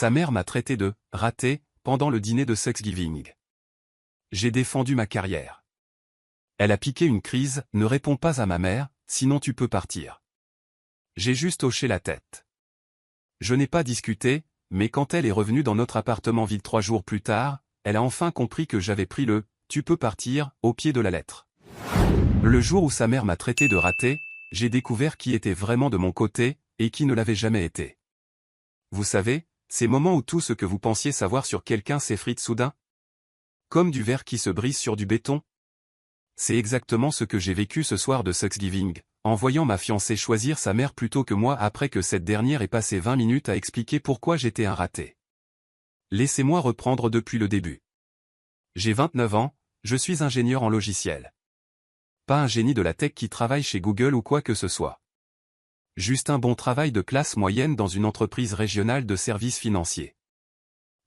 Sa mère m'a traité de « raté » pendant le dîner de Thanksgiving. J'ai défendu ma carrière. Elle a piqué une crise, ne réponds pas à ma mère, sinon tu peux partir. J'ai juste hoché la tête. Je n'ai pas discuté, mais quand elle est revenue dans notre appartement vide 3 jours plus tard, elle a enfin compris que j'avais pris le « tu peux partir » au pied de la lettre. Le jour où sa mère m'a traité de raté, j'ai découvert qui était vraiment de mon côté, et qui ne l'avait jamais été. Vous savez, ces moments où tout ce que vous pensiez savoir sur quelqu'un s'effrite soudain? Comme du verre qui se brise sur du béton? C'est exactement ce que j'ai vécu ce soir de Thanksgiving, en voyant ma fiancée choisir sa mère plutôt que moi après que cette dernière ait passé 20 minutes à expliquer pourquoi j'étais un raté. Laissez-moi reprendre depuis le début. J'ai 29 ans, je suis ingénieur en logiciel. Pas un génie de la tech qui travaille chez Google ou quoi que ce soit. Juste un bon travail de classe moyenne dans une entreprise régionale de services financiers.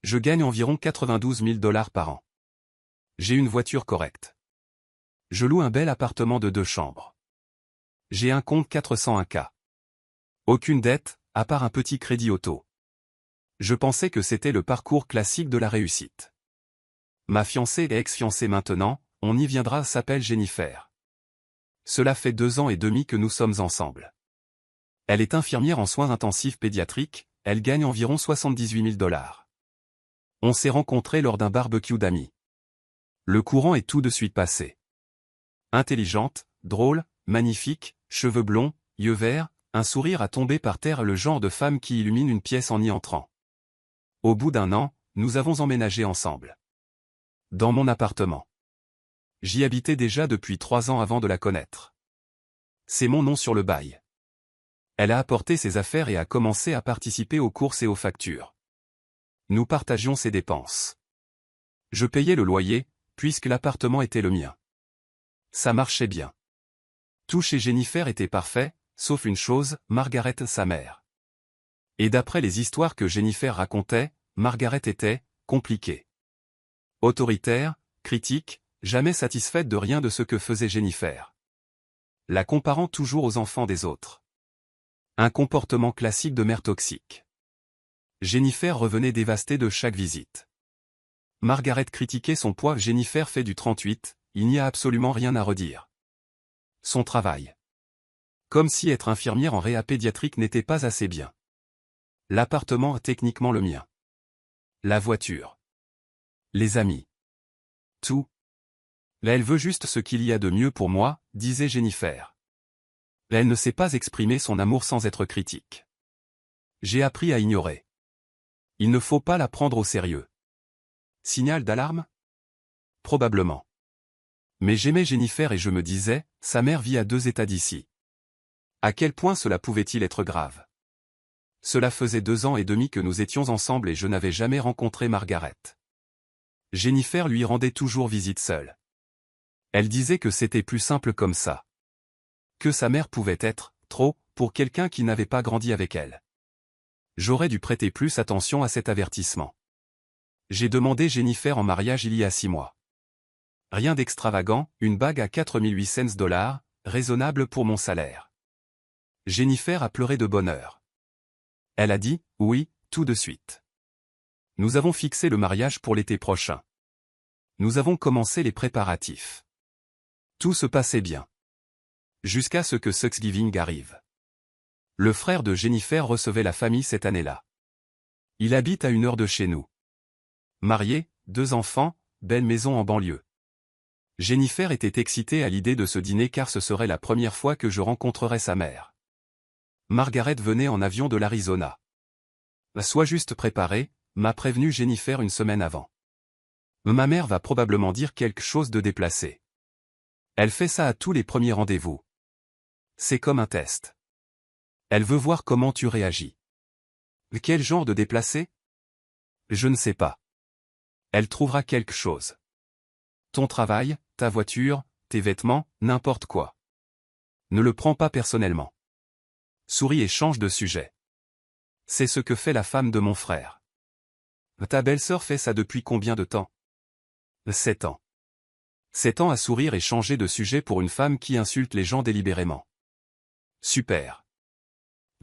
Je gagne environ 92 000 $ par an. J'ai une voiture correcte. Je loue un bel appartement de 2 chambres. J'ai un compte 401K. Aucune dette, à part un petit crédit auto. Je pensais que c'était le parcours classique de la réussite. Ma fiancée et ex-fiancée maintenant, on y viendra, s'appelle Jennifer. Cela fait 2 ans et demi que nous sommes ensemble. Elle est infirmière en soins intensifs pédiatriques, elle gagne environ 78 000 $. On s'est rencontrés lors d'un barbecue d'amis. Le courant est tout de suite passé. Intelligente, drôle, magnifique, cheveux blonds, yeux verts, un sourire à tomber par terre, le genre de femme qui illumine une pièce en y entrant. Au bout d'1 an, nous avons emménagé ensemble. Dans mon appartement. J'y habitais déjà depuis 3 ans avant de la connaître. C'est mon nom sur le bail. Elle a apporté ses affaires et a commencé à participer aux courses et aux factures. Nous partagions ses dépenses. Je payais le loyer, puisque l'appartement était le mien. Ça marchait bien. Tout chez Jennifer était parfait, sauf une chose, Margaret, sa mère. Et d'après les histoires que Jennifer racontait, Margaret était compliquée. Autoritaire, critique, jamais satisfaite de rien de ce que faisait Jennifer. La comparant toujours aux enfants des autres. Un comportement classique de mère toxique. Jennifer revenait dévastée de chaque visite. Margaret critiquait son poids. Jennifer fait du 38, il n'y a absolument rien à redire. Son travail. Comme si être infirmière en réa pédiatrique n'était pas assez bien. L'appartement, techniquement le mien. La voiture. Les amis. Tout. Là, elle veut juste ce qu'il y a de mieux pour moi, disait Jennifer. Elle ne sait pas exprimer son amour sans être critique. J'ai appris à ignorer. Il ne faut pas la prendre au sérieux. Signal d'alarme? Probablement. Mais j'aimais Jennifer et je me disais, sa mère vit à 2 états d'ici. À quel point cela pouvait-il être grave? Cela faisait 2 ans et demi que nous étions ensemble et je n'avais jamais rencontré Margaret. Jennifer lui rendait toujours visite seule. Elle disait que c'était plus simple comme ça. Que sa mère pouvait être, trop, pour quelqu'un qui n'avait pas grandi avec elle. J'aurais dû prêter plus attention à cet avertissement. J'ai demandé Jennifer en mariage il y a 6 mois. Rien d'extravagant, une bague à 4800 $, raisonnable pour mon salaire. Jennifer a pleuré de bonheur. Elle a dit, oui, tout de suite. Nous avons fixé le mariage pour l'été prochain. Nous avons commencé les préparatifs. Tout se passait bien. Jusqu'à ce que Thanksgiving arrive. Le frère de Jennifer recevait la famille cette année-là. Il habite à 1 heure de chez nous. Marié, 2 enfants, belle maison en banlieue. Jennifer était excitée à l'idée de ce dîner car ce serait la première fois que je rencontrerais sa mère. Margaret venait en avion de l'Arizona. Sois juste préparée, m'a prévenu Jennifer une semaine avant. Ma mère va probablement dire quelque chose de déplacé. Elle fait ça à tous les premiers rendez-vous. C'est comme un test. Elle veut voir comment tu réagis. Quel genre de déplacé? Je ne sais pas. Elle trouvera quelque chose. Ton travail, ta voiture, tes vêtements, n'importe quoi. Ne le prends pas personnellement. Souris et change de sujet. C'est ce que fait la femme de mon frère. Ta belle-sœur fait ça depuis combien de temps? 7 ans. 7 ans à sourire et changer de sujet pour une femme qui insulte les gens délibérément. Super.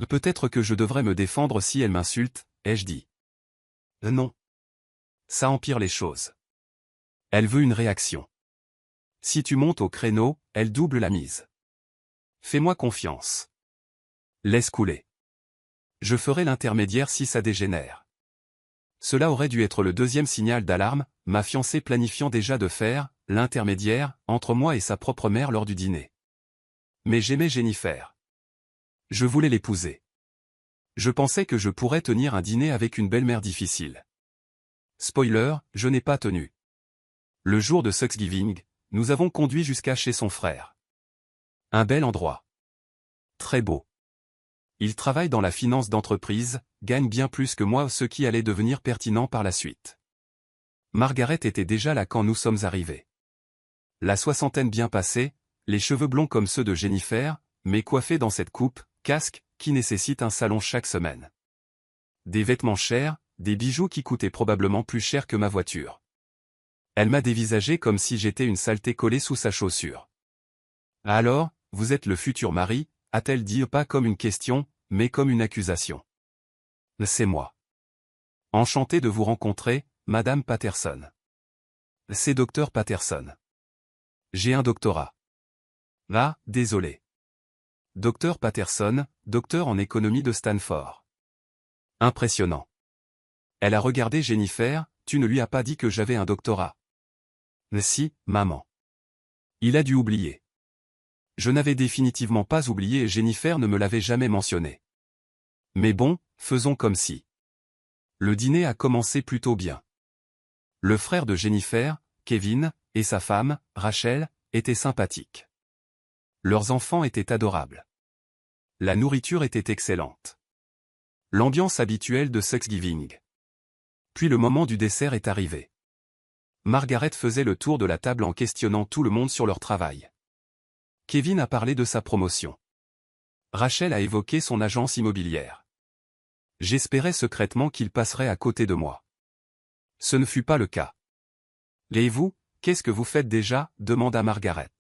Peut-être que je devrais me défendre si elle m'insulte, ai-je dit. Non. Ça empire les choses. Elle veut une réaction. Si tu montes au créneau, elle double la mise. Fais-moi confiance. Laisse couler. Je ferai l'intermédiaire si ça dégénère. Cela aurait dû être le deuxième signal d'alarme, ma fiancée planifiant déjà de faire l'intermédiaire entre moi et sa propre mère lors du dîner. Mais j'aimais Jennifer. Je voulais l'épouser. Je pensais que je pourrais tenir un dîner avec une belle-mère difficile. Spoiler, je n'ai pas tenu. Le jour de Thanksgiving, nous avons conduit jusqu'à chez son frère. Un bel endroit. Très beau. Il travaille dans la finance d'entreprise, gagne bien plus que moi, ce qui allait devenir pertinent par la suite. Margaret était déjà là quand nous sommes arrivés. La soixantaine bien passée, les cheveux blonds comme ceux de Jennifer, mais coiffés dans cette coupe, casque, qui nécessite un salon chaque semaine. Des vêtements chers, des bijoux qui coûtaient probablement plus cher que ma voiture. Elle m'a dévisagé comme si j'étais une saleté collée sous sa chaussure. Alors, vous êtes le futur mari, a-t-elle dit pas comme une question, mais comme une accusation. C'est moi. Enchanté de vous rencontrer, Madame Patterson. C'est Dr Patterson. J'ai un doctorat. Ah, désolé. Dr Patterson, docteur en économie de Stanford. Impressionnant. Elle a regardé Jennifer, tu ne lui as pas dit que j'avais un doctorat. Si, maman. Il a dû oublier. Je n'avais définitivement pas oublié et Jennifer ne me l'avait jamais mentionné. Mais bon, faisons comme si. Le dîner a commencé plutôt bien. Le frère de Jennifer, Kevin, et sa femme, Rachel, étaient sympathiques. Leurs enfants étaient adorables. La nourriture était excellente. L'ambiance habituelle de Thanksgiving. Puis le moment du dessert est arrivé. Margaret faisait le tour de la table en questionnant tout le monde sur leur travail. Kevin a parlé de sa promotion. Rachel a évoqué son agence immobilière. J'espérais secrètement qu'il passerait à côté de moi. Ce ne fut pas le cas. Et vous, qu'est-ce que vous faites déjà ? Demanda Margaret.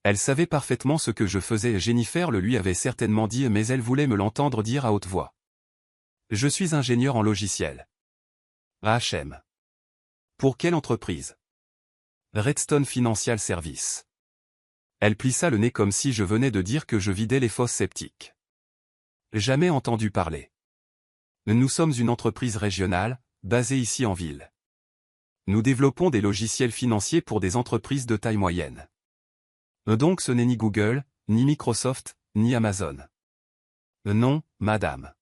Elle savait parfaitement ce que je faisais et Jennifer le lui avait certainement dit mais elle voulait me l'entendre dire à haute voix. Je suis ingénieur en logiciel. HM. Pour quelle entreprise ? Redstone Financial Service. Elle plissa le nez comme si je venais de dire que je vidais les fosses septiques. Jamais entendu parler. Nous sommes une entreprise régionale, basée ici en ville. Nous développons des logiciels financiers pour des entreprises de taille moyenne. Donc ce n'est ni Google, ni Microsoft, ni Amazon. Non, madame.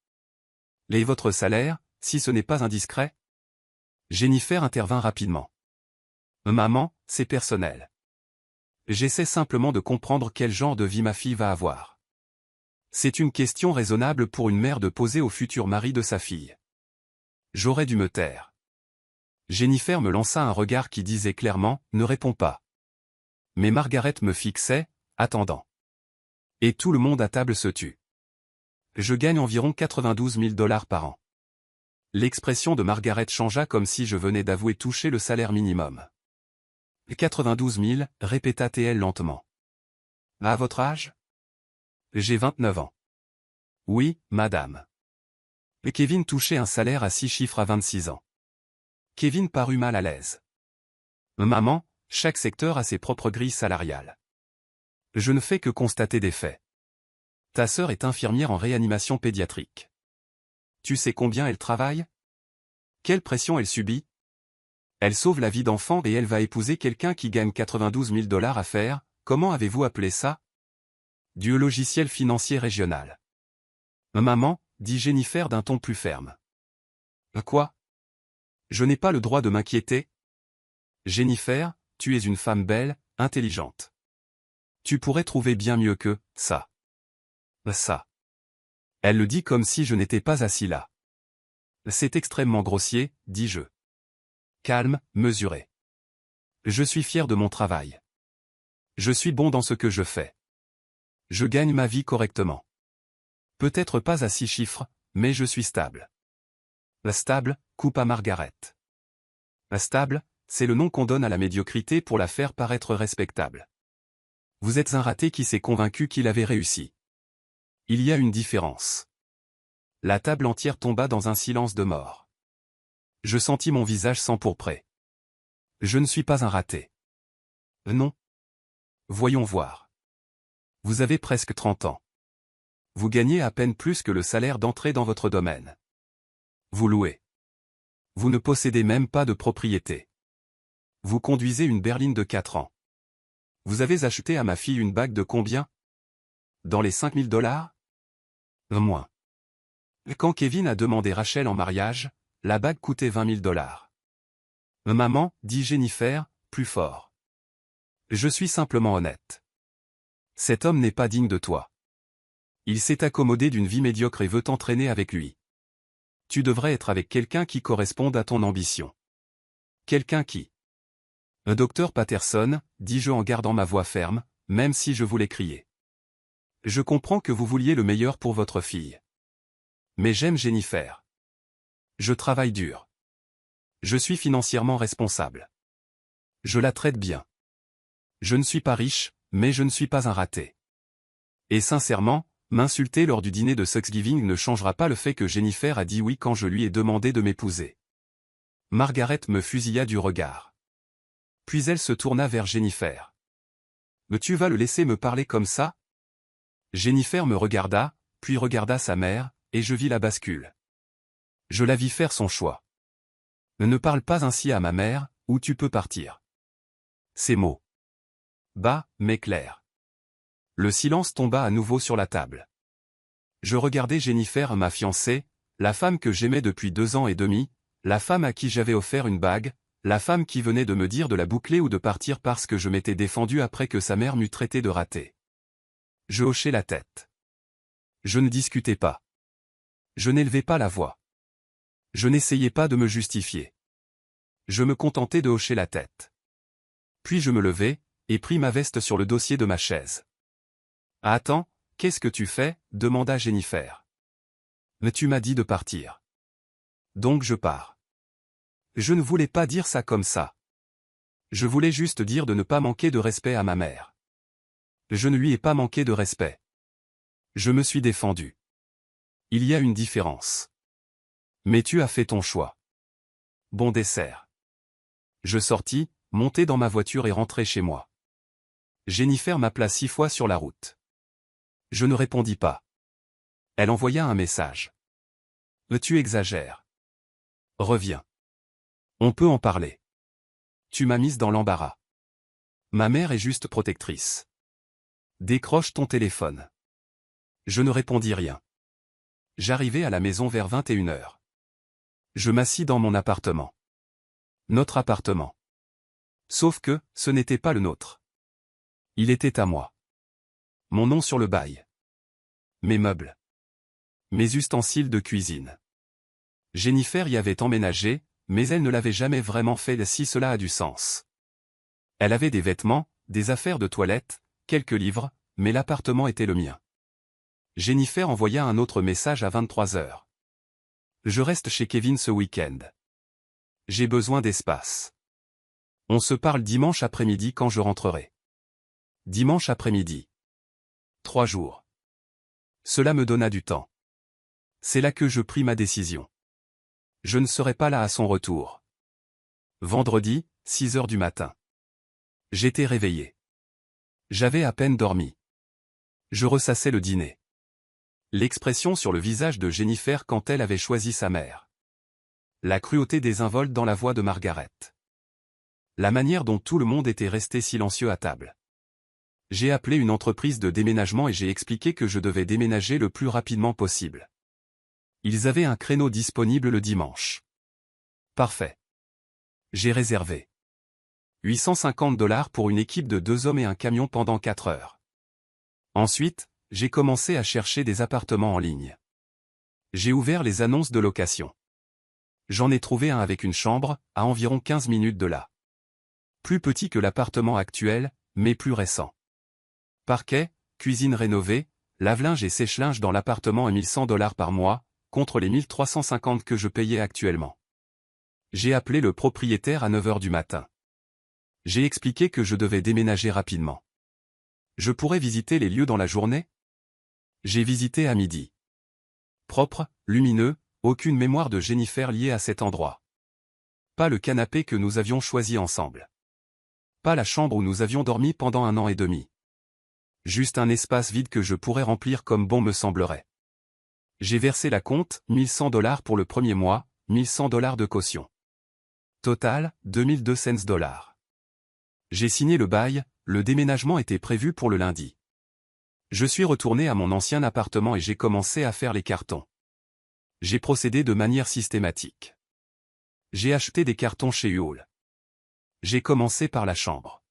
Et votre salaire, si ce n'est pas indiscret ? Jennifer intervint rapidement. Maman, c'est personnel. J'essaie simplement de comprendre quel genre de vie ma fille va avoir. C'est une question raisonnable pour une mère de poser au futur mari de sa fille. J'aurais dû me taire. Jennifer me lança un regard qui disait clairement « Ne réponds pas ». Mais Margaret me fixait, attendant. Et tout le monde à table se tut. Je gagne environ 92 000 $ par an. L'expression de Margaret changea comme si je venais d'avouer toucher le salaire minimum. 92 000, répéta-t-elle lentement. À votre âge ? J'ai 29 ans. Oui, madame. Kevin touchait un salaire à 6 chiffres à 26 ans. Kevin parut mal à l'aise. Maman, chaque secteur a ses propres grilles salariales. Je ne fais que constater des faits. Ta sœur est infirmière en réanimation pédiatrique. Tu sais combien elle travaille ? Quelle pression elle subit ? Elle sauve la vie d'enfants et elle va épouser quelqu'un qui gagne 92 000 $ à faire, comment avez-vous appelé ça ? Du logiciel financier régional. Maman, dit Jennifer d'un ton plus ferme. Quoi ? Je n'ai pas le droit de m'inquiéter ? Jennifer, tu es une femme belle, intelligente. Tu pourrais trouver bien mieux que ça. Ça. Elle le dit comme si je n'étais pas assis là. C'est extrêmement grossier, dis-je. Calme, mesuré. Je suis fier de mon travail. Je suis bon dans ce que je fais. Je gagne ma vie correctement. Peut-être pas à 6 chiffres, mais je suis stable. Stable, coupa Margaret. Stable, c'est le nom qu'on donne à la médiocrité pour la faire paraître respectable. Vous êtes un raté qui s'est convaincu qu'il avait réussi. Il y a une différence. La table entière tomba dans un silence de mort. Je sentis mon visage s'empourprer. Je ne suis pas un raté. Non. Voyons voir. Vous avez presque 30 ans. Vous gagnez à peine plus que le salaire d'entrée dans votre domaine. Vous louez. Vous ne possédez même pas de propriété. Vous conduisez une berline de 4 ans. Vous avez acheté à ma fille une bague de combien? Dans les 5 000 $? Moins. Quand Kevin a demandé Rachel en mariage, la bague coûtait 20 000 $. Maman, dit Jennifer, plus fort. Je suis simplement honnête. Cet homme n'est pas digne de toi. Il s'est accommodé d'une vie médiocre et veut t'entraîner avec lui. Tu devrais être avec quelqu'un qui corresponde à ton ambition. Quelqu'un qui... Docteur Patterson, dis-je en gardant ma voix ferme, même si je voulais crier. Je comprends que vous vouliez le meilleur pour votre fille. Mais j'aime Jennifer. Je travaille dur. Je suis financièrement responsable. Je la traite bien. Je ne suis pas riche, mais je ne suis pas un raté. Et sincèrement, m'insulter lors du dîner de Thanksgiving ne changera pas le fait que Jennifer a dit oui quand je lui ai demandé de m'épouser. Margaret me fusilla du regard. Puis elle se tourna vers Jennifer. Mais tu vas le laisser me parler comme ça? Jennifer me regarda, puis regarda sa mère, et je vis la bascule. Je la vis faire son choix. Ne parle pas ainsi à ma mère, ou tu peux partir. Ces mots. Bas, mais clairs. Le silence tomba à nouveau sur la table. Je regardais Jennifer, ma fiancée, la femme que j'aimais depuis 2 ans et demi, la femme à qui j'avais offert une bague, la femme qui venait de me dire de la boucler ou de partir parce que je m'étais défendu après que sa mère m'eût traité de raté. Je hochai la tête. Je ne discutais pas. Je n'élevais pas la voix. Je n'essayais pas de me justifier. Je me contentais de hocher la tête. Puis je me levai, et pris ma veste sur le dossier de ma chaise. « Attends, qu'est-ce que tu fais ?» demanda Jennifer. « Mais tu m'as dit de partir. Donc je pars. » Je ne voulais pas dire ça comme ça. Je voulais juste dire de ne pas manquer de respect à ma mère. Je ne lui ai pas manqué de respect. Je me suis défendu. Il y a une différence. Mais tu as fait ton choix. Bon dessert. Je sortis, montai dans ma voiture et rentrai chez moi. Jennifer m'appela 6 fois sur la route. Je ne répondis pas. Elle envoya un message. « Tu exagères. Reviens. On peut en parler. Tu m'as mise dans l'embarras. Ma mère est juste protectrice. Décroche ton téléphone. » Je ne répondis rien. J'arrivai à la maison vers 21 h. Je m'assis dans mon appartement. Notre appartement. Sauf que, ce n'était pas le nôtre. Il était à moi. Mon nom sur le bail. Mes meubles. Mes ustensiles de cuisine. Jennifer y avait emménagé, mais elle ne l'avait jamais vraiment fait si cela a du sens. Elle avait des vêtements, des affaires de toilette, quelques livres, mais l'appartement était le mien. Jennifer envoya un autre message à 23 h. Je reste chez Kevin ce week-end. J'ai besoin d'espace. On se parle dimanche après-midi quand je rentrerai. Dimanche après-midi. 3 jours. Cela me donna du temps. C'est là que je pris ma décision. Je ne serai pas là à son retour. Vendredi, 6 h du matin. J'étais réveillé. J'avais à peine dormi. Je ressassais le dîner. L'expression sur le visage de Jennifer quand elle avait choisi sa mère. La cruauté désinvolte dans la voix de Margaret. La manière dont tout le monde était resté silencieux à table. J'ai appelé une entreprise de déménagement et j'ai expliqué que je devais déménager le plus rapidement possible. Ils avaient un créneau disponible le dimanche. Parfait. J'ai réservé. 850 $ pour une équipe de 2 hommes et un camion pendant 4 heures. Ensuite, j'ai commencé à chercher des appartements en ligne. J'ai ouvert les annonces de location. J'en ai trouvé un avec une chambre, à environ 15 minutes de là. Plus petit que l'appartement actuel, mais plus récent. Parquet, cuisine rénovée, lave-linge et sèche-linge dans l'appartement à 1100 $ par mois, contre les 1350 que je payais actuellement. J'ai appelé le propriétaire à 9 h du matin. J'ai expliqué que je devais déménager rapidement. Je pourrais visiter les lieux dans la journée? J'ai visité à midi. Propre, lumineux, aucune mémoire de Jennifer liée à cet endroit. Pas le canapé que nous avions choisi ensemble. Pas la chambre où nous avions dormi pendant 1 an et demi. Juste un espace vide que je pourrais remplir comme bon me semblerait. J'ai versé la compte, $1100 pour le premier mois, $1100 de caution. Total, $2200. J'ai signé le bail, le déménagement était prévu pour le lundi. Je suis retourné à mon ancien appartement et j'ai commencé à faire les cartons. J'ai procédé de manière systématique. J'ai acheté des cartons chez Hull. J'ai commencé par la chambre.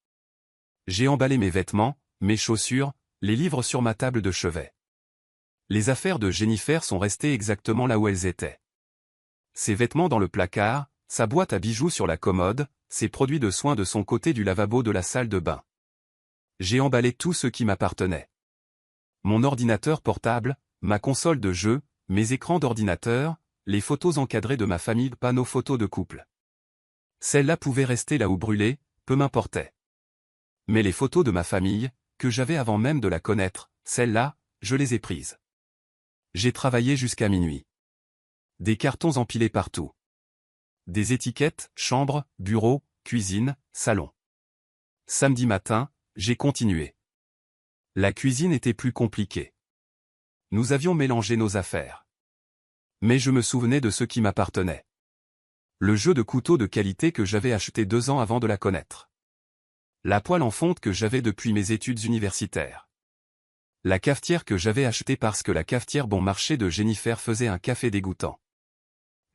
J'ai emballé mes vêtements, mes chaussures, les livres sur ma table de chevet. Les affaires de Jennifer sont restées exactement là où elles étaient. Ses vêtements dans le placard, sa boîte à bijoux sur la commode, ses produits de soins de son côté du lavabo de la salle de bain. J'ai emballé tout ce qui m'appartenait. Mon ordinateur portable, ma console de jeu, mes écrans d'ordinateur, les photos encadrées de ma famille, pas nos photos de couple. Celles-là pouvaient rester là ou brûler, peu m'importait. Mais les photos de ma famille, que j'avais avant même de la connaître, celles-là, je les ai prises. J'ai travaillé jusqu'à minuit. Des cartons empilés partout. Des étiquettes, chambre, bureau, cuisine, salon. Samedi matin, j'ai continué. La cuisine était plus compliquée. Nous avions mélangé nos affaires. Mais je me souvenais de ce qui m'appartenait. Le jeu de couteau de qualité que j'avais acheté 2 ans avant de la connaître. La poêle en fonte que j'avais depuis mes études universitaires. La cafetière que j'avais achetée parce que la cafetière bon marché de Jennifer faisait un café dégoûtant.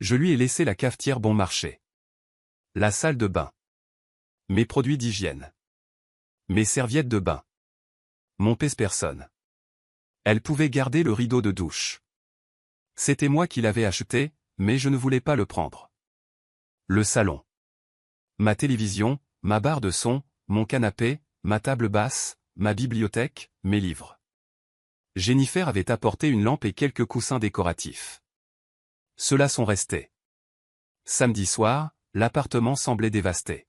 Je lui ai laissé la cafetière bon marché. La salle de bain. Mes produits d'hygiène. Mes serviettes de bain. Mon pèse-personne. Elle pouvait garder le rideau de douche. C'était moi qui l'avais acheté, mais je ne voulais pas le prendre. Le salon. Ma télévision, ma barre de son, mon canapé, ma table basse, ma bibliothèque, mes livres. Jennifer avait apporté une lampe et quelques coussins décoratifs. Ceux-là sont restés. Samedi soir, l'appartement semblait dévasté.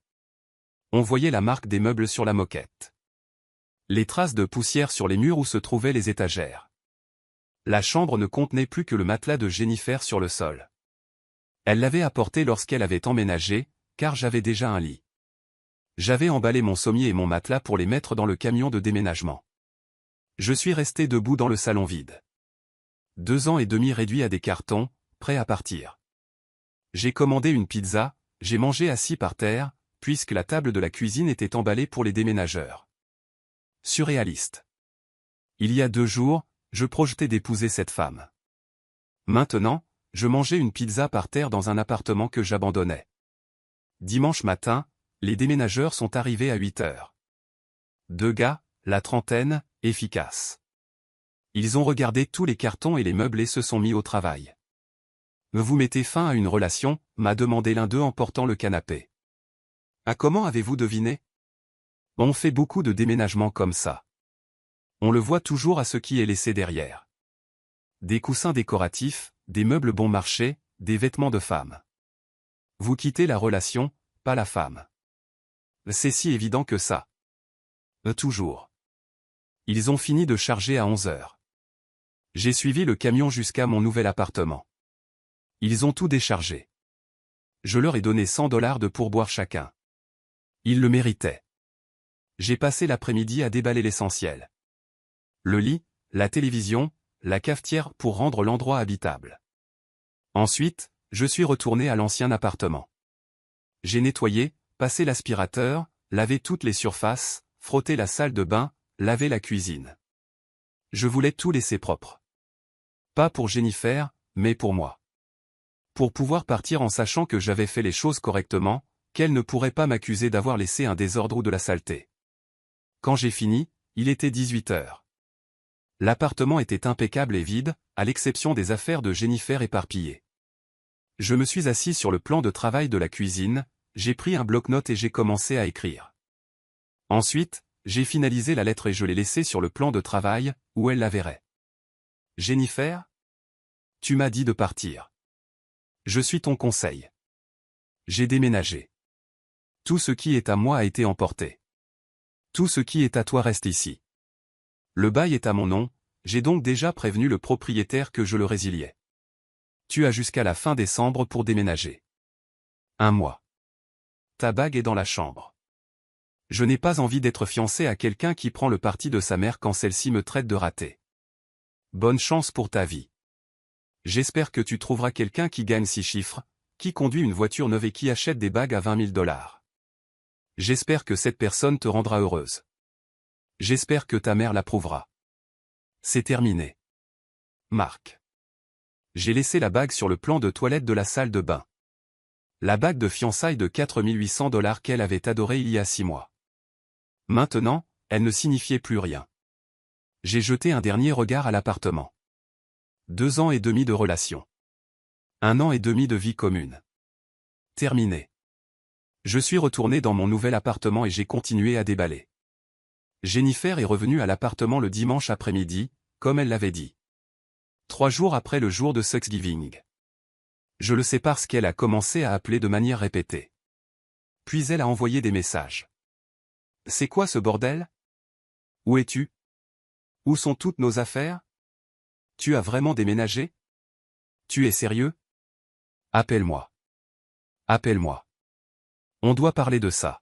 On voyait la marque des meubles sur la moquette. Les traces de poussière sur les murs où se trouvaient les étagères. La chambre ne contenait plus que le matelas de Jennifer sur le sol. Elle l'avait apporté lorsqu'elle avait emménagé, car j'avais déjà un lit. J'avais emballé mon sommier et mon matelas pour les mettre dans le camion de déménagement. Je suis resté debout dans le salon vide. 2 ans et demi réduits à des cartons, prêts à partir. J'ai commandé une pizza, j'ai mangé assis par terre, puisque la table de la cuisine était emballée pour les déménageurs. Surréaliste. Il y a 2 jours, je projetais d'épouser cette femme. Maintenant, je mangeais une pizza par terre dans un appartement que j'abandonnais. Dimanche matin, les déménageurs sont arrivés à 8 heures. 2 gars, la trentaine, efficaces. Ils ont regardé tous les cartons et les meubles et se sont mis au travail. « Vous mettez fin à une relation ?» m'a demandé l'un d'eux en portant le canapé. « Ah, comment avez-vous deviné ?» On fait beaucoup de déménagements comme ça. On le voit toujours à ce qui est laissé derrière. Des coussins décoratifs, des meubles bon marché, des vêtements de femme. Vous quittez la relation, pas la femme. C'est si évident que ça. Toujours. Ils ont fini de charger à 11 heures. J'ai suivi le camion jusqu'à mon nouvel appartement. Ils ont tout déchargé. Je leur ai donné $100 de pourboire chacun. Ils le méritaient. J'ai passé l'après-midi à déballer l'essentiel. Le lit, la télévision, la cafetière pour rendre l'endroit habitable. Ensuite, je suis retourné à l'ancien appartement. J'ai nettoyé, passé l'aspirateur, lavé toutes les surfaces, frotté la salle de bain, lavé la cuisine. Je voulais tout laisser propre. Pas pour Jennifer, mais pour moi. Pour pouvoir partir en sachant que j'avais fait les choses correctement, qu'elle ne pourrait pas m'accuser d'avoir laissé un désordre ou de la saleté. Quand j'ai fini, il était 18 heures. L'appartement était impeccable et vide, à l'exception des affaires de Jennifer éparpillées. Je me suis assis sur le plan de travail de la cuisine, j'ai pris un bloc-notes et j'ai commencé à écrire. Ensuite, j'ai finalisé la lettre et je l'ai laissée sur le plan de travail, où elle la verrait. « Jennifer ? Tu m'as dit de partir. Je suis ton conseil. J'ai déménagé. Tout ce qui est à moi a été emporté. Tout ce qui est à toi reste ici. Le bail est à mon nom, j'ai donc déjà prévenu le propriétaire que je le résiliais. Tu as jusqu'à la fin décembre pour déménager. 1 mois. Ta bague est dans la chambre. Je n'ai pas envie d'être fiancé à quelqu'un qui prend le parti de sa mère quand celle-ci me traite de raté. Bonne chance pour ta vie. J'espère que tu trouveras quelqu'un qui gagne 6 chiffres, qui conduit une voiture neuve et qui achète des bagues à 20 000 $. J'espère que cette personne te rendra heureuse. J'espère que ta mère l'approuvera. C'est terminé. Marc. J'ai laissé la bague sur le plan de toilette de la salle de bain. La bague de fiançailles de 4 800 $ qu'elle avait adorée il y a 6 mois. Maintenant, elle ne signifiait plus rien. J'ai jeté un dernier regard à l'appartement. 2 ans et demi de relation. 1 an et demi de vie commune. Terminé. Je suis retourné dans mon nouvel appartement et j'ai continué à déballer. Jennifer est revenue à l'appartement le dimanche après-midi, comme elle l'avait dit. 3 jours après le jour de Thanksgiving. Je le sais parce qu'elle a commencé à appeler de manière répétée. Puis elle a envoyé des messages. C'est quoi ce bordel? Où es-tu? Où sont toutes nos affaires? Tu as vraiment déménagé? Tu es sérieux? Appelle-moi. Appelle-moi. On doit parler de ça.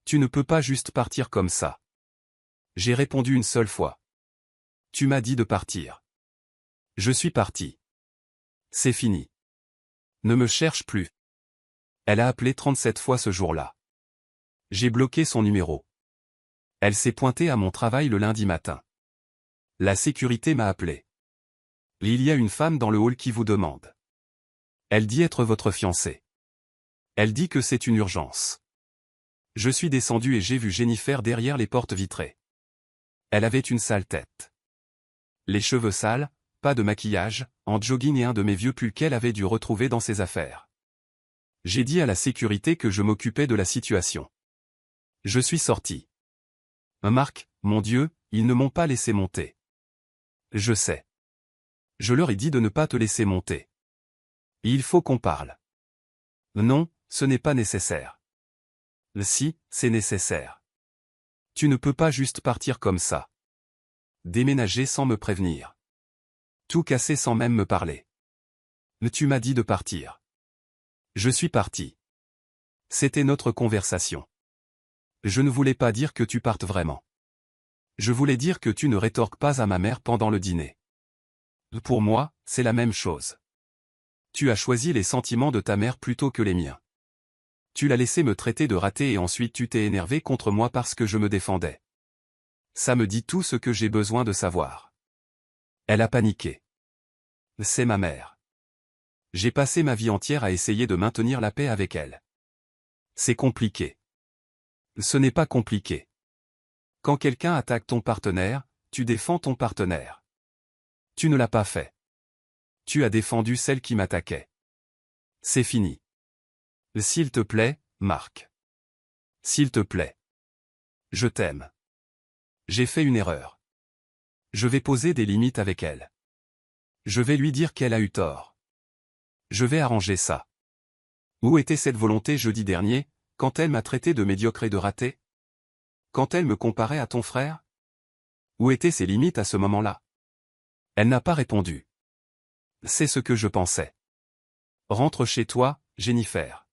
Tu ne peux pas juste partir comme ça. J'ai répondu une seule fois. Tu m'as dit de partir. Je suis parti. C'est fini. Ne me cherche plus. Elle a appelé 37 fois ce jour-là. J'ai bloqué son numéro. Elle s'est pointée à mon travail le lundi matin. La sécurité m'a appelé. Il y a une femme dans le hall qui vous demande. Elle dit être votre fiancée. Elle dit que c'est une urgence. Je suis descendu et j'ai vu Jennifer derrière les portes vitrées. Elle avait une sale tête. Les cheveux sales, pas de maquillage, en jogging et un de mes vieux pulls qu'elle avait dû retrouver dans ses affaires. J'ai dit à la sécurité que je m'occupais de la situation. Je suis sorti. Marc, mon Dieu, ils ne m'ont pas laissé monter. Je sais. Je leur ai dit de ne pas te laisser monter. Il faut qu'on parle. Non, ce n'est pas nécessaire. Si, c'est nécessaire. Tu ne peux pas juste partir comme ça. Déménager sans me prévenir. Tout casser sans même me parler. Tu m'as dit de partir. Je suis parti. C'était notre conversation. Je ne voulais pas dire que tu partes vraiment. Je voulais dire que tu ne rétorques pas à ma mère pendant le dîner. Pour moi, c'est la même chose. Tu as choisi les sentiments de ta mère plutôt que les miens. Tu l'as laissé me traiter de raté et ensuite tu t'es énervé contre moi parce que je me défendais. Ça me dit tout ce que j'ai besoin de savoir. Elle a paniqué. C'est ma mère. J'ai passé ma vie entière à essayer de maintenir la paix avec elle. C'est compliqué. Ce n'est pas compliqué. Quand quelqu'un attaque ton partenaire, tu défends ton partenaire. Tu ne l'as pas fait. Tu as défendu celle qui m'attaquait. C'est fini. S'il te plaît, Marc. S'il te plaît. Je t'aime. J'ai fait une erreur. Je vais poser des limites avec elle. Je vais lui dire qu'elle a eu tort. Je vais arranger ça. Où était cette volonté jeudi dernier, quand elle m'a traité de médiocre et de raté? Quand elle me comparait à ton frère? Où étaient ses limites à ce moment-là? Elle n'a pas répondu. C'est ce que je pensais. Rentre chez toi, Jennifer.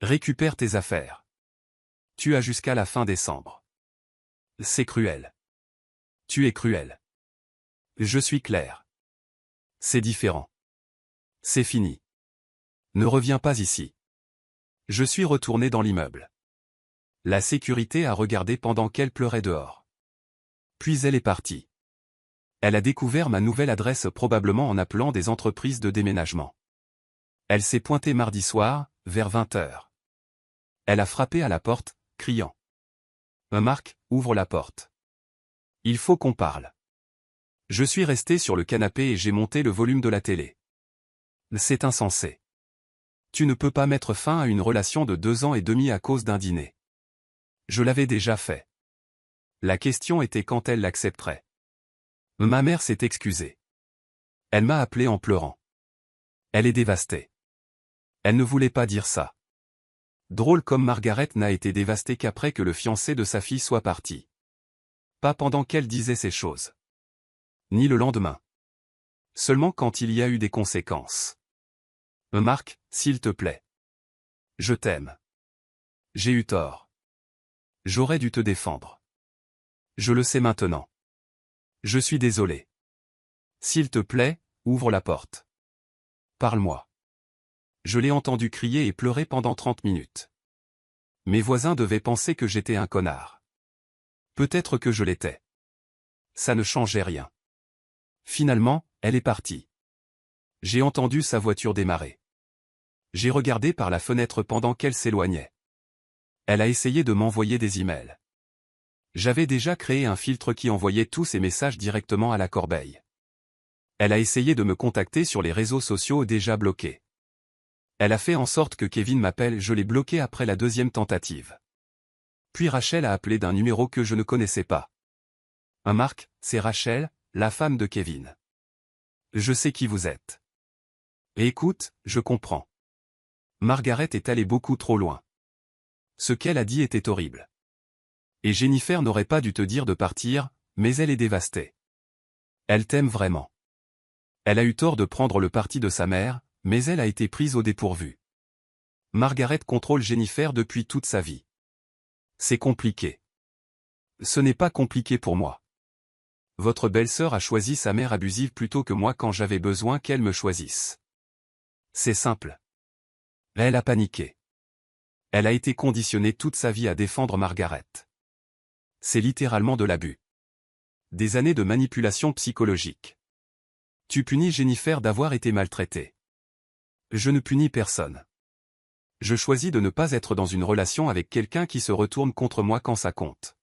Récupère tes affaires. Tu as jusqu'à la fin décembre. C'est cruel. Tu es cruel. Je suis clair. C'est différent. C'est fini. Ne reviens pas ici. Je suis retourné dans l'immeuble. La sécurité a regardé pendant qu'elle pleurait dehors. Puis elle est partie. Elle a découvert ma nouvelle adresse probablement en appelant des entreprises de déménagement. Elle s'est pointée mardi soir, vers 20 h. Elle a frappé à la porte, criant. Marc, ouvre la porte. Il faut qu'on parle. Je suis resté sur le canapé et j'ai monté le volume de la télé. C'est insensé. Tu ne peux pas mettre fin à une relation de 2 ans et demi à cause d'un dîner. Je l'avais déjà fait. La question était quand elle l'accepterait. Ma mère s'est excusée. Elle m'a appelé en pleurant. Elle est dévastée. Elle ne voulait pas dire ça. Drôle comme Margaret n'a été dévastée qu'après que le fiancé de sa fille soit parti. Pas pendant qu'elle disait ces choses. Ni le lendemain. Seulement quand il y a eu des conséquences. Marc, s'il te plaît. Je t'aime. J'ai eu tort. J'aurais dû te défendre. Je le sais maintenant. Je suis désolé. S'il te plaît, ouvre la porte. Parle-moi. Je l'ai entendu crier et pleurer pendant 30 minutes. Mes voisins devaient penser que j'étais un connard. Peut-être que je l'étais. Ça ne changeait rien. Finalement, elle est partie. J'ai entendu sa voiture démarrer. J'ai regardé par la fenêtre pendant qu'elle s'éloignait. Elle a essayé de m'envoyer des emails. J'avais déjà créé un filtre qui envoyait tous ces messages directement à la corbeille. Elle a essayé de me contacter sur les réseaux sociaux déjà bloqués. Elle a fait en sorte que Kevin m'appelle, je l'ai bloqué après la deuxième tentative. Puis Rachel a appelé d'un numéro que je ne connaissais pas. Marc, c'est Rachel, la femme de Kevin. Je sais qui vous êtes. Et écoute, je comprends. Margaret est allée beaucoup trop loin. Ce qu'elle a dit était horrible. Et Jennifer n'aurait pas dû te dire de partir, mais elle est dévastée. Elle t'aime vraiment. Elle a eu tort de prendre le parti de sa mère, mais elle a été prise au dépourvu. Margaret contrôle Jennifer depuis toute sa vie. C'est compliqué. Ce n'est pas compliqué pour moi. Votre belle-sœur a choisi sa mère abusive plutôt que moi quand j'avais besoin qu'elle me choisisse. C'est simple. Elle a paniqué. Elle a été conditionnée toute sa vie à défendre Margaret. C'est littéralement de l'abus. Des années de manipulation psychologique. Tu punis Jennifer d'avoir été maltraitée. Je ne punis personne. Je choisis de ne pas être dans une relation avec quelqu'un qui se retourne contre moi quand ça compte.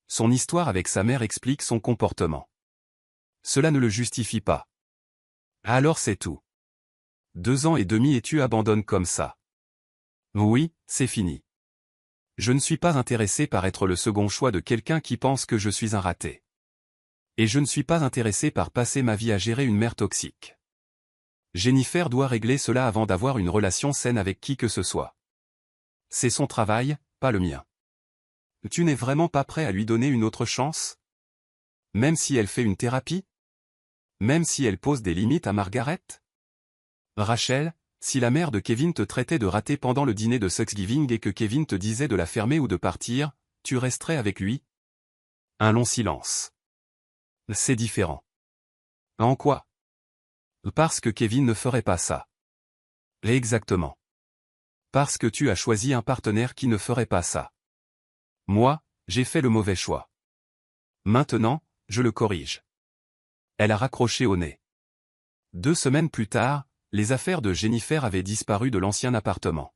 Son histoire avec sa mère explique son comportement. Cela ne le justifie pas. Alors c'est tout. 2 ans et demi et tu abandonnes comme ça. Oui, c'est fini. Je ne suis pas intéressé par être le second choix de quelqu'un qui pense que je suis un raté. Et je ne suis pas intéressé par passer ma vie à gérer une mère toxique. Jennifer doit régler cela avant d'avoir une relation saine avec qui que ce soit. C'est son travail, pas le mien. Tu n'es vraiment pas prêt à lui donner une autre chance? Même si elle fait une thérapie? Même si elle pose des limites à Margaret? Rachel, si la mère de Kevin te traitait de raté pendant le dîner de Thanksgiving et que Kevin te disait de la fermer ou de partir, tu resterais avec lui? Un long silence. C'est différent. En quoi? Parce que Kevin ne ferait pas ça. Exactement. Parce que tu as choisi un partenaire qui ne ferait pas ça. Moi, j'ai fait le mauvais choix. Maintenant, je le corrige. Elle a raccroché au nez. 2 semaines plus tard, les affaires de Jennifer avaient disparu de l'ancien appartement.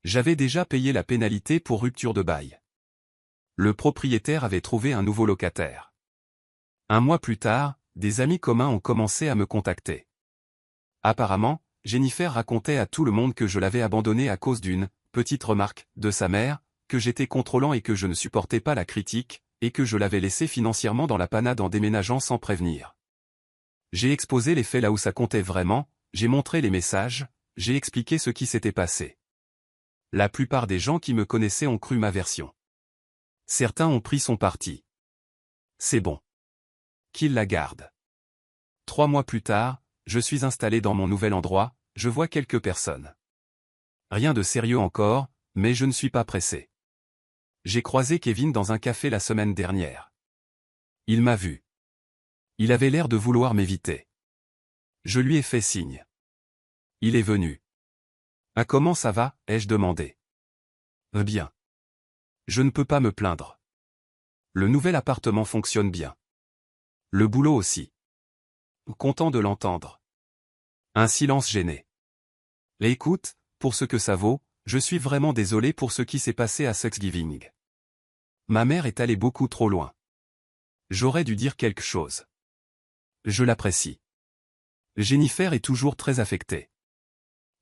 J'avais déjà payé la pénalité pour rupture de bail. Le propriétaire avait trouvé un nouveau locataire. 1 mois plus tard, des amis communs ont commencé à me contacter. Apparemment, Jennifer racontait à tout le monde que je l'avais abandonnée à cause d'une petite remarque de sa mère, que j'étais contrôlant et que je ne supportais pas la critique, et que je l'avais laissée financièrement dans la panade en déménageant sans prévenir. J'ai exposé les faits là où ça comptait vraiment, j'ai montré les messages, j'ai expliqué ce qui s'était passé. La plupart des gens qui me connaissaient ont cru ma version. Certains ont pris son parti. C'est bon. Qu'il la garde. 3 mois plus tard, je suis installé dans mon nouvel endroit, je vois quelques personnes. Rien de sérieux encore, mais je ne suis pas pressé. J'ai croisé Kevin dans un café la semaine dernière. Il m'a vu. Il avait l'air de vouloir m'éviter. Je lui ai fait signe. Il est venu. « Ah, comment ça va ?» ai-je demandé. « Bien. Je ne peux pas me plaindre. Le nouvel appartement fonctionne bien. Le boulot aussi. » Content de l'entendre. Un silence gêné. « Écoute, pour ce que ça vaut, je suis vraiment désolé pour ce qui s'est passé à Thanksgiving. Ma mère est allée beaucoup trop loin. J'aurais dû dire quelque chose. Je l'apprécie. Jennifer est toujours très affectée.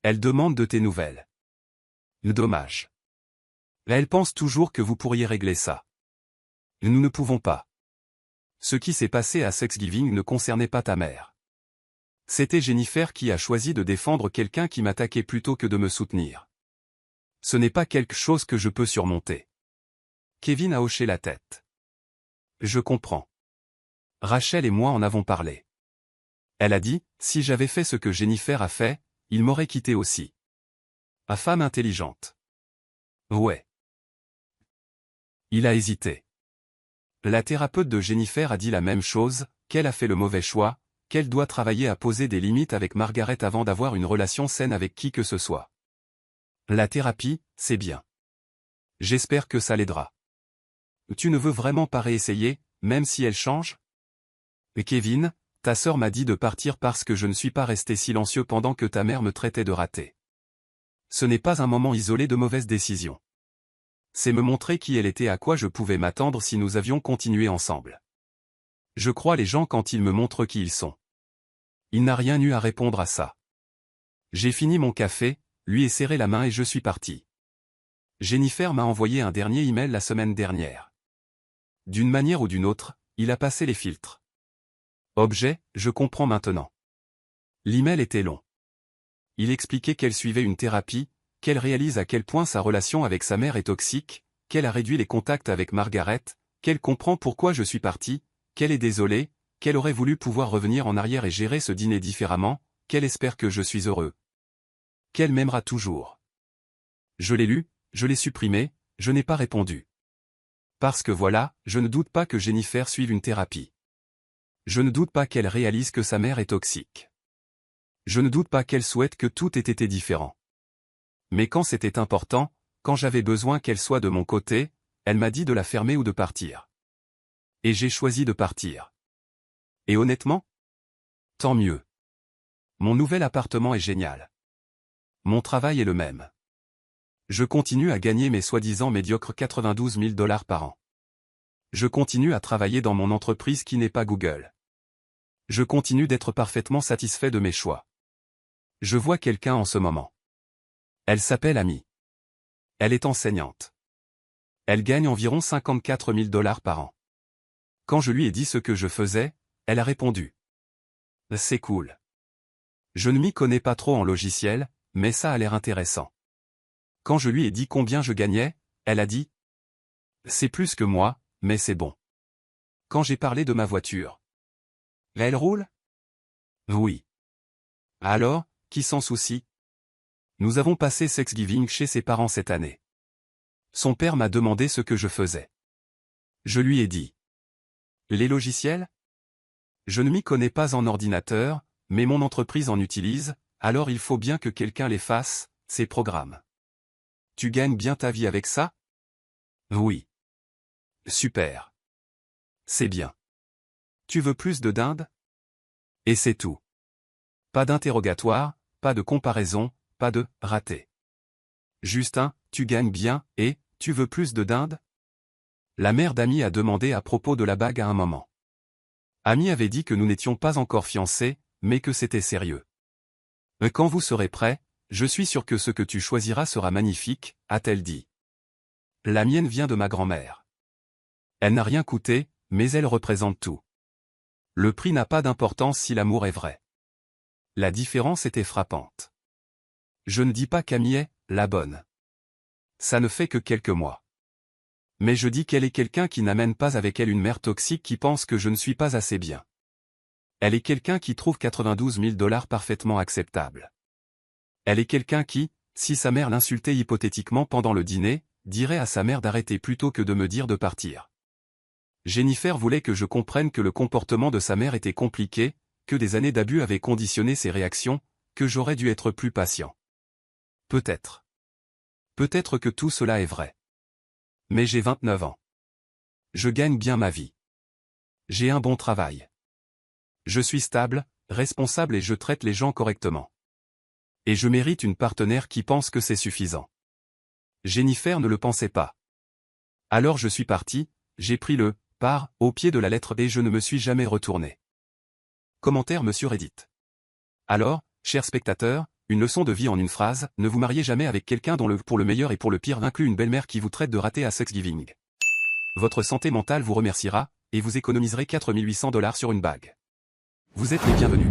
Elle demande de tes nouvelles. Dommage. Elle pense toujours que vous pourriez régler ça. Nous ne pouvons pas. Ce qui s'est passé à Thanksgiving ne concernait pas ta mère. C'était Jennifer qui a choisi de défendre quelqu'un qui m'attaquait plutôt que de me soutenir. Ce n'est pas quelque chose que je peux surmonter. Kevin a hoché la tête. Je comprends. Rachel et moi en avons parlé. Elle a dit, si j'avais fait ce que Jennifer a fait, il m'aurait quitté aussi. Ma femme intelligente. Ouais. Il a hésité. La thérapeute de Jennifer a dit la même chose, qu'elle a fait le mauvais choix, qu'elle doit travailler à poser des limites avec Margaret avant d'avoir une relation saine avec qui que ce soit. La thérapie, c'est bien. J'espère que ça l'aidera. Tu ne veux vraiment pas réessayer, même si elle change? Kevin, ta sœur m'a dit de partir parce que je ne suis pas resté silencieux pendant que ta mère me traitait de raté. Ce n'est pas un moment isolé de mauvaise décision. C'est me montrer qui elle était, à quoi je pouvais m'attendre si nous avions continué ensemble. Je crois les gens quand ils me montrent qui ils sont. Il n'a rien eu à répondre à ça. J'ai fini mon café, lui ai serré la main et je suis parti. Jennifer m'a envoyé un dernier email la semaine dernière. D'une manière ou d'une autre, il a passé les filtres. Objet, je comprends maintenant. L'email était long. Il expliquait qu'elle suivait une thérapie, qu'elle réalise à quel point sa relation avec sa mère est toxique, qu'elle a réduit les contacts avec Margaret, qu'elle comprend pourquoi je suis parti, qu'elle est désolée, qu'elle aurait voulu pouvoir revenir en arrière et gérer ce dîner différemment, qu'elle espère que je suis heureux. Qu'elle m'aimera toujours. Je l'ai lu, je l'ai supprimé, je n'ai pas répondu. Parce que voilà, je ne doute pas que Jennifer suive une thérapie. Je ne doute pas qu'elle réalise que sa mère est toxique. Je ne doute pas qu'elle souhaite que tout ait été différent. Mais quand c'était important, quand j'avais besoin qu'elle soit de mon côté, elle m'a dit de la fermer ou de partir. Et j'ai choisi de partir. Et honnêtement? Tant mieux. Mon nouvel appartement est génial. Mon travail est le même. Je continue à gagner mes soi-disant médiocres 92 000 $ par an. Je continue à travailler dans mon entreprise qui n'est pas Google. Je continue d'être parfaitement satisfait de mes choix. Je vois quelqu'un en ce moment. Elle s'appelle Amy. Elle est enseignante. Elle gagne environ 54 000 $ par an. Quand je lui ai dit ce que je faisais, elle a répondu. C'est cool. Je ne m'y connais pas trop en logiciel, mais ça a l'air intéressant. Quand je lui ai dit combien je gagnais, elle a dit. C'est plus que moi, mais c'est bon. Quand j'ai parlé de ma voiture. Elle roule? Oui. Alors, qui s'en soucie? Nous avons passé Thanksgiving chez ses parents cette année. Son père m'a demandé ce que je faisais. Je lui ai dit. Les logiciels? Je ne m'y connais pas en ordinateur, mais mon entreprise en utilise, alors il faut bien que quelqu'un les fasse, ces programmes. Tu gagnes bien ta vie avec ça? Oui. Super. C'est bien. Tu veux plus de dinde? Et c'est tout. Pas d'interrogatoire, pas de comparaison, pas de « raté ». Justin, tu gagnes bien, et, tu veux plus de dinde? La mère d'Amy a demandé à propos de la bague à un moment. Amy avait dit que nous n'étions pas encore fiancés, mais que c'était sérieux. Quand vous serez prêts, je suis sûr que ce que tu choisiras sera magnifique, a-t-elle dit. La mienne vient de ma grand-mère. Elle n'a rien coûté, mais elle représente tout. Le prix n'a pas d'importance si l'amour est vrai. La différence était frappante. Je ne dis pas qu'Amy est la bonne. Ça ne fait que quelques mois. Mais je dis qu'elle est quelqu'un qui n'amène pas avec elle une mère toxique qui pense que je ne suis pas assez bien. Elle est quelqu'un qui trouve 92 000 $ parfaitement acceptable. Elle est quelqu'un qui, si sa mère l'insultait hypothétiquement pendant le dîner, dirait à sa mère d'arrêter plutôt que de me dire de partir. Jennifer voulait que je comprenne que le comportement de sa mère était compliqué, que des années d'abus avaient conditionné ses réactions, que j'aurais dû être plus patient. Peut-être. Peut-être que tout cela est vrai. Mais j'ai 29 ans. Je gagne bien ma vie. J'ai un bon travail. Je suis stable, responsable et je traite les gens correctement. Et je mérite une partenaire qui pense que c'est suffisant. Jennifer ne le pensait pas. Alors je suis parti, j'ai pris le « par » au pied de la lettre et je ne me suis jamais retourné. Commentaire Monsieur Reddit. Alors, chers spectateurs, une leçon de vie en une phrase, ne vous mariez jamais avec quelqu'un dont pour le meilleur et pour le pire inclut une belle-mère qui vous traite de raté à Thanksgiving. Votre santé mentale vous remerciera, et vous économiserez 4 800 $ sur une bague. Vous êtes les bienvenus.